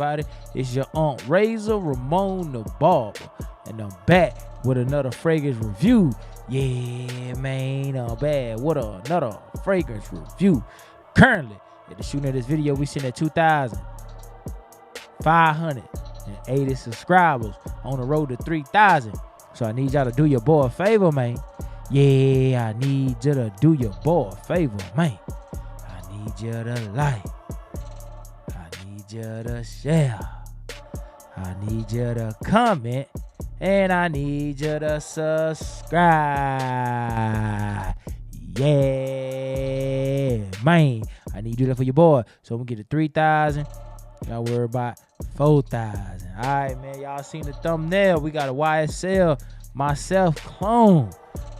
everybody? It's your Aunt Razor Ramon the Barber, and I'm back with another fragrance review. Yeah, man, I'm back with another fragrance review. Currently, at the shooting of this video, we sitting at 2,580 subscribers on the road to 3,000. So I need y'all to do your boy a favor, man. Yeah, I need you to do your boy a favor, man. I need you to like. I need you to share. I need you to comment. And I need you to subscribe. Yeah, man. I need you to do that for your boy. So I'm going to get to 3,000. Y'all worry about 4,000. All right, man. Y'all seen the thumbnail. We got a YSL myself clone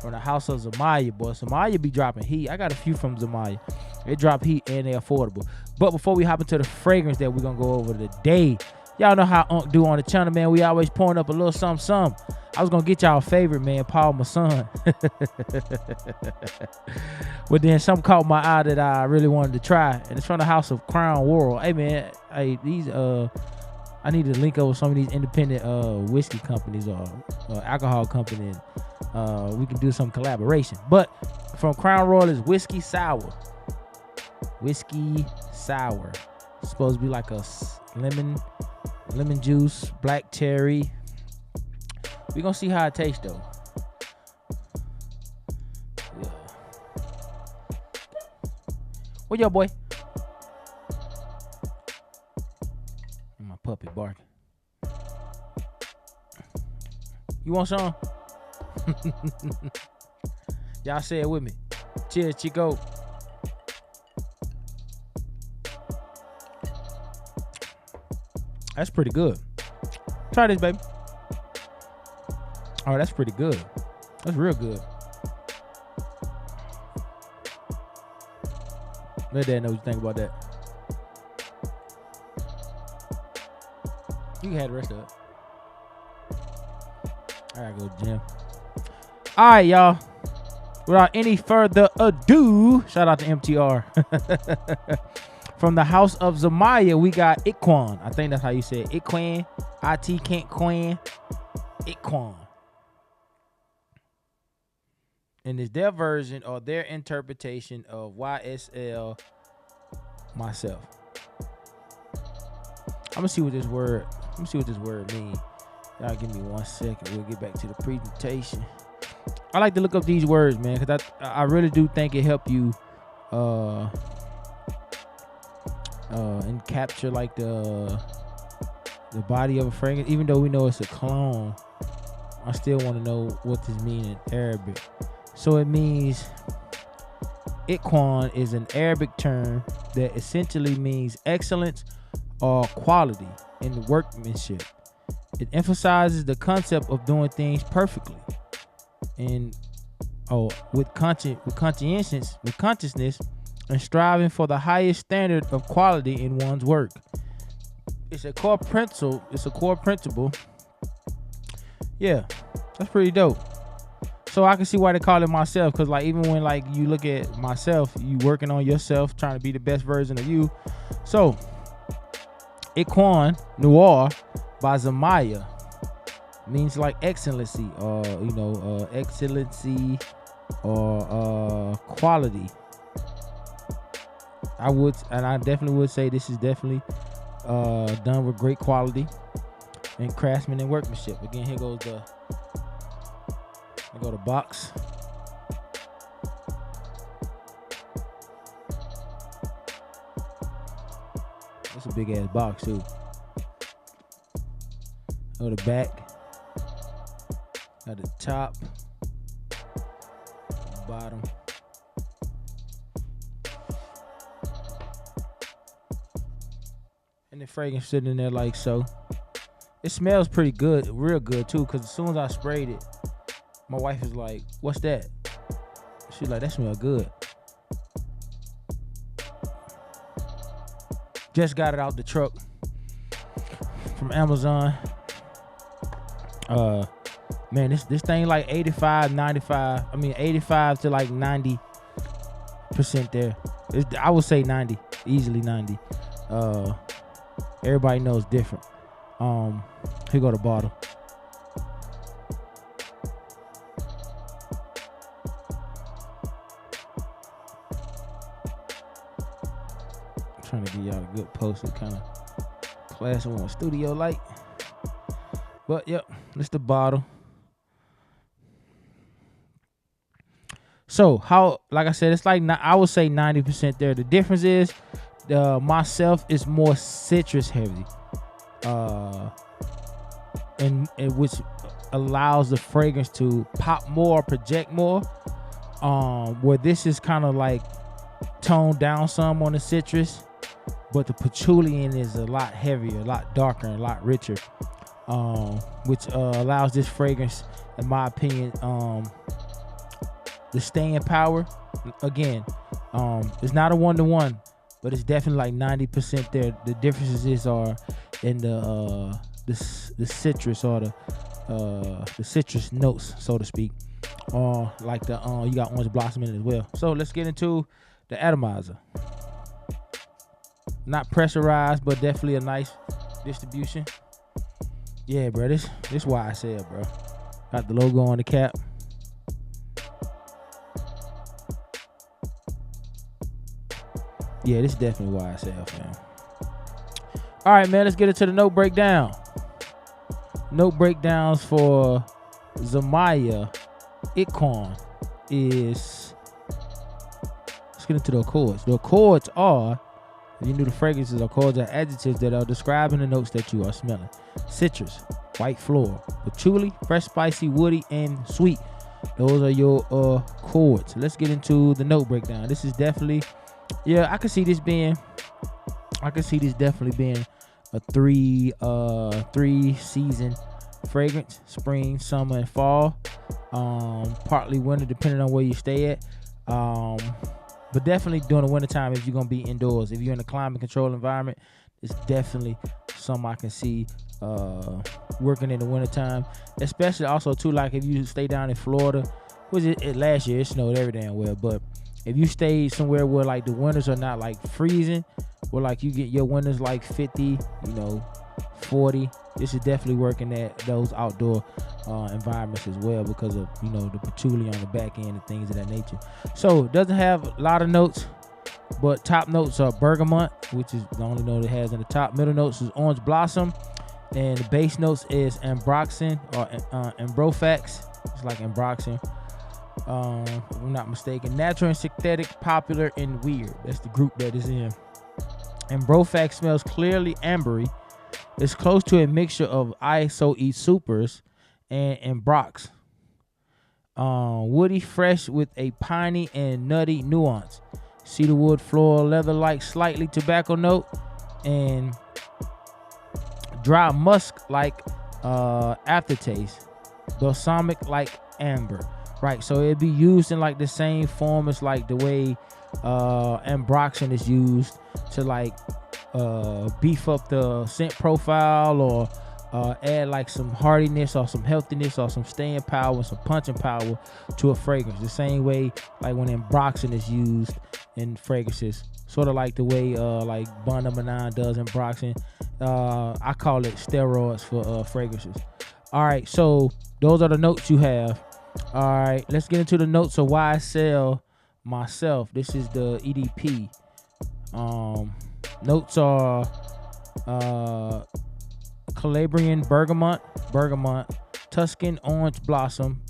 from the house of Zimaya, boy. Zimaya be dropping heat. I got a few from Zimaya. They drop heat and they're affordable. But before we hop into the fragrance that we're going to go over today, y'all know how Unc do on the channel, man. We always pouring up a little something. I was going to get y'all a favorite, man, Paul, my son. But then something caught my eye that I really wanted to try. And it's from the house of Crown World. Hey, man, I need to link up with some of these independent whiskey companies or alcohol companies. We can do some collaboration. But from Crown Royal is whiskey sour. Whiskey sour. It's supposed to be like a lemon juice, black cherry. We're gonna see how it tastes though. Yeah. Where your boy? My puppy barking. You want some? Y'all say it with me. Cheers, Chico. That's pretty good. Try this, baby. Oh, that's pretty good. That's real good. Let Dad know what you think about that. You can have the rest of it. I gotta go to the gym. All right, y'all. Without any further ado, shout out to MTR. From the house of Zimaya, we got ITQAN. I think that's how you say it. ITQAN. ITQAN. ITQAN. And it's their version or their interpretation of YSL myself. I'm gonna see what this word. Means. Y'all give me 1 second. We'll get back to the presentation. I like to look up these words, man, because I really do think it help you and capture like the body of a fragrance. Even though we know it's a clone, I still want to know what this means in Arabic. So it means ITQAN is an Arabic term that essentially means excellence or quality in workmanship. It emphasizes the concept of doing things perfectly and with conscientiousness and striving for the highest standard of quality in one's work. It's a core principle. Yeah, that's pretty dope. So I can see why they call it myself, because like even when like you look at myself, you working on yourself, trying to be the best version of you. So ITQAN Noir by Zimaya means like excellency or excellency or quality. I definitely would say this is definitely done with great quality and craftsman and workmanship. Again, here goes the box. It's a big ass box too. Go to the back. At the top. Bottom. And the fragrance sitting in there like so. It smells pretty good, real good too, because as soon as I sprayed it, my wife is like, "What's that?" She's like, "That smells good." Just got it out the truck from Amazon. Man, this thing like 85 to like 90% there. I would say 90, easily 90. Everybody knows different. Here go the bottle. I'm trying to give y'all a good poster, kind of class one studio light. But yep, this the bottle. So how, like I said, it's like I would say 90% there. The difference is myself is more citrus heavy, and which allows the fragrance to pop more, project more. Where this is kind of like toned down some on the citrus, but the patchouli in is a lot heavier, a lot darker, and a lot richer, which allows this fragrance, in my opinion, the staying power. Again, it's not a 1-to-1, but it's definitely like 90% there. The differences are in the citrus, or the citrus notes, so to speak. Like you got orange blossom in it as well. So let's get into the atomizer. Not pressurized, but definitely a nice distribution. Yeah, bro, this YSL, bro. Got the logo on the cap. Yeah, this is definitely YSL, fam. All right, man, let's get into the note breakdown. Note breakdowns for Zimaya ITQAN is, let's get into the accords. The accords are, if you knew the fragrances, accords are adjectives that are describing the notes that you are smelling. Citrus, white floral, patchouli, fresh, spicy, woody, and sweet. Those are your accords. Let's get into the note breakdown. This is definitely, yeah, I can see this definitely being a three season fragrance: spring, summer, and fall. Partly winter, depending on where you stay at. But definitely during the wintertime, if you're gonna be indoors, if you're in a climate controlled environment, it's definitely something I can see working in the wintertime. Especially also too, like if you stay down in Florida, which last year it snowed every damn well, but if you stay somewhere where like the winters are not like freezing, where like you get your winters like 50, 40, this is definitely working at those outdoor environments as well, because of the patchouli on the back end and things of that nature. So it doesn't have a lot of notes, but top notes are bergamot, which is the only note it has in the top. Middle notes is orange blossom, and the base notes is ambroxan or ambrofax. It's like ambroxan, if I'm not mistaken. Natural and synthetic, popular, and weird. That's the group that is in. Ambrofax smells clearly ambery. It's close to a mixture of ISOE supers and ambrox. Woody, fresh with a piney and nutty nuance. Cedarwood, floral, leather-like, slightly tobacco note, and dry musk-like aftertaste. Balsamic like amber. Right, so it'd be used in like the same form as like the way ambroxan is used to like beef up the scent profile, or add like some hardiness or some healthiness or some staying power, some punching power to a fragrance. The same way like when ambroxan is used in fragrances, sort of like the way like Bond No. 9 does ambroxan. I call it steroids for fragrances. All right, so those are the notes you have. All right, let's get into the notes of YSL myself. This is the EDP. Notes are Calabrian bergamot, Tuscan orange blossom,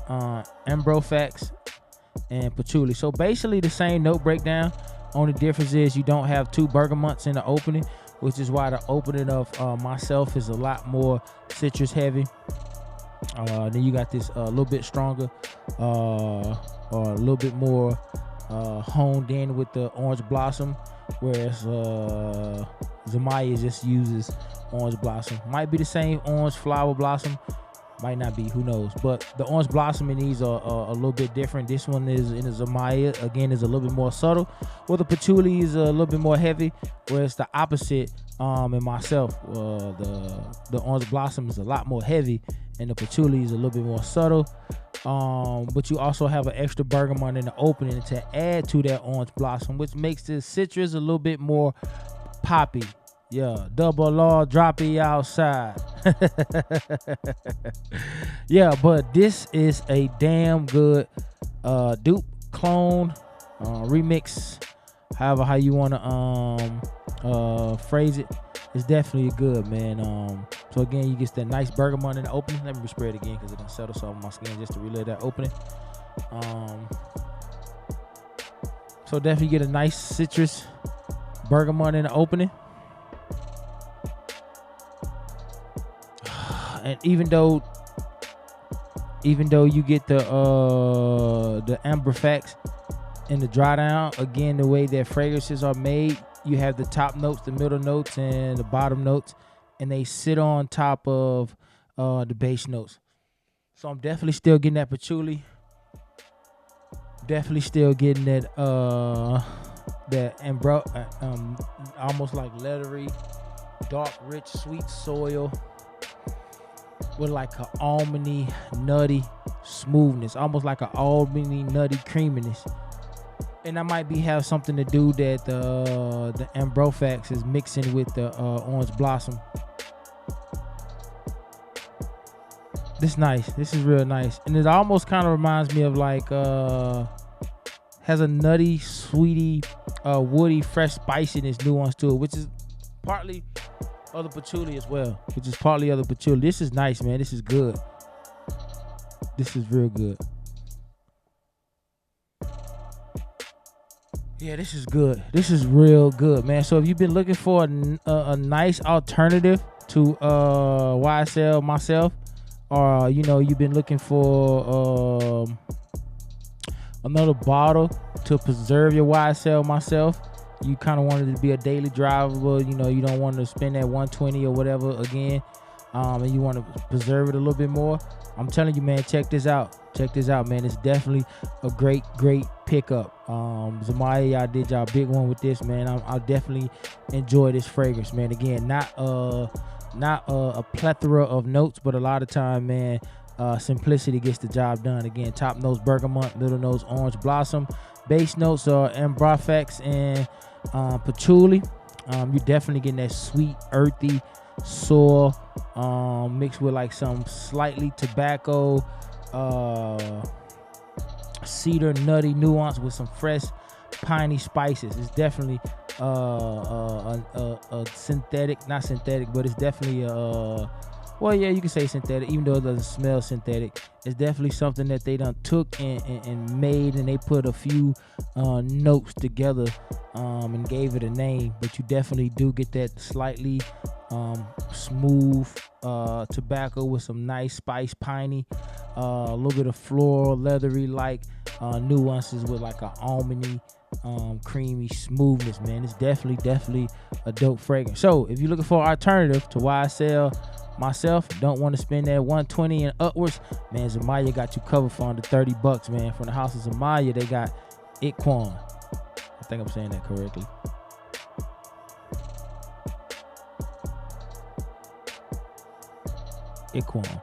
ambrofax, and patchouli. So basically the same note breakdown. Only difference is you don't have two bergamots in the opening, which is why the opening of myself is a lot more citrus heavy. Then you got this a little bit stronger, or a little bit more honed in with the orange blossom, whereas Zimaya just uses orange blossom. Might be the same orange flower blossom, might not be, who knows. But the orange blossom in these are a little bit different. This one is in the Zimaya, again, is a little bit more subtle, where the patchouli is a little bit more heavy, whereas the opposite in myself, the orange blossom is a lot more heavy and the patchouli is a little bit more subtle. But you also have an extra bergamot in the opening to add to that orange blossom, which makes the citrus a little bit more poppy. Yeah, double law, drop it outside. Yeah, but this is a damn good dupe, clone, remix, however how you want to phrase it. It's definitely good, man. So again, you get that nice bergamot in the opening. Let me spray it again because it done settle some on my skin just to relive that opening. So definitely get a nice citrus bergamot in the opening. And even though you get the amber facts in the dry down, again, the way that fragrances are made, you have the top notes, the middle notes, and the bottom notes, and they sit on top of the base notes. So I'm definitely still getting that patchouli. Definitely still getting that almost like leathery, dark, rich, sweet soil with like an almondy, nutty smoothness, almost like an almondy, nutty creaminess. And that might have something to do that the Ambrofax is mixing with the orange blossom. This nice. This is real nice. And it almost kind of reminds me of like has a nutty, sweety, woody, fresh spiciness nuance to it, which is partly other patchouli as well. This is nice, man. This is good. This is real good. Yeah, this is good. This is real good, man. So if you've been looking for a nice alternative to YSL myself, or you've been looking for another bottle to preserve your YSL myself, you kind of wanted it to be a daily drivable, you don't want to spend that $120 or whatever again, and you want to preserve it a little bit more, I'm telling you, man, check this out, man. It's definitely a great pickup. Zimaya, y'all did y'all big one with this, man. I'll definitely enjoy this fragrance, man. Again, not a plethora of notes, but a lot of time, man, simplicity gets the job done. Again, top notes bergamot, middle notes orange blossom, base notes are Ambrofax and patchouli. You're definitely getting that sweet, earthy soil mixed with like some slightly tobacco, cedar, nutty nuance with some fresh piney spices. It's definitely a synthetic, not synthetic, but it's definitely well, yeah, you can say synthetic, even though it doesn't smell synthetic. It's definitely something that they done took and made, and they put a few notes together and gave it a name. But you definitely do get that slightly smooth tobacco with some nice spice, piney, a little bit of floral, leathery like nuances with like an almondy, creamy smoothness, man. It's definitely a dope fragrance. So if you're looking for an alternative to YSL myself, don't want to spend that $120 and upwards, man, Zimaya got you covered for under $30, man. From the house of Zimaya, they got ITQAN. I think I'm saying that correctly. ITQAN.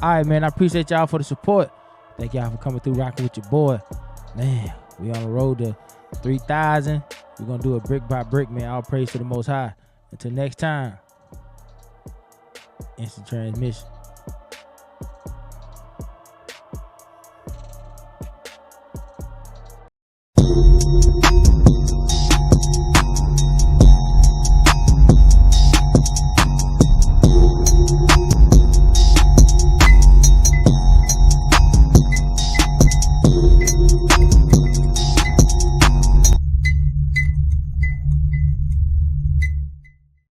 All right, man, I appreciate y'all for the support. Thank y'all for coming through, rocking with your boy. Man, we on the road to 3,000. We're gonna do it brick by brick, man. All praise to the Most High. Until next time, instant transmission.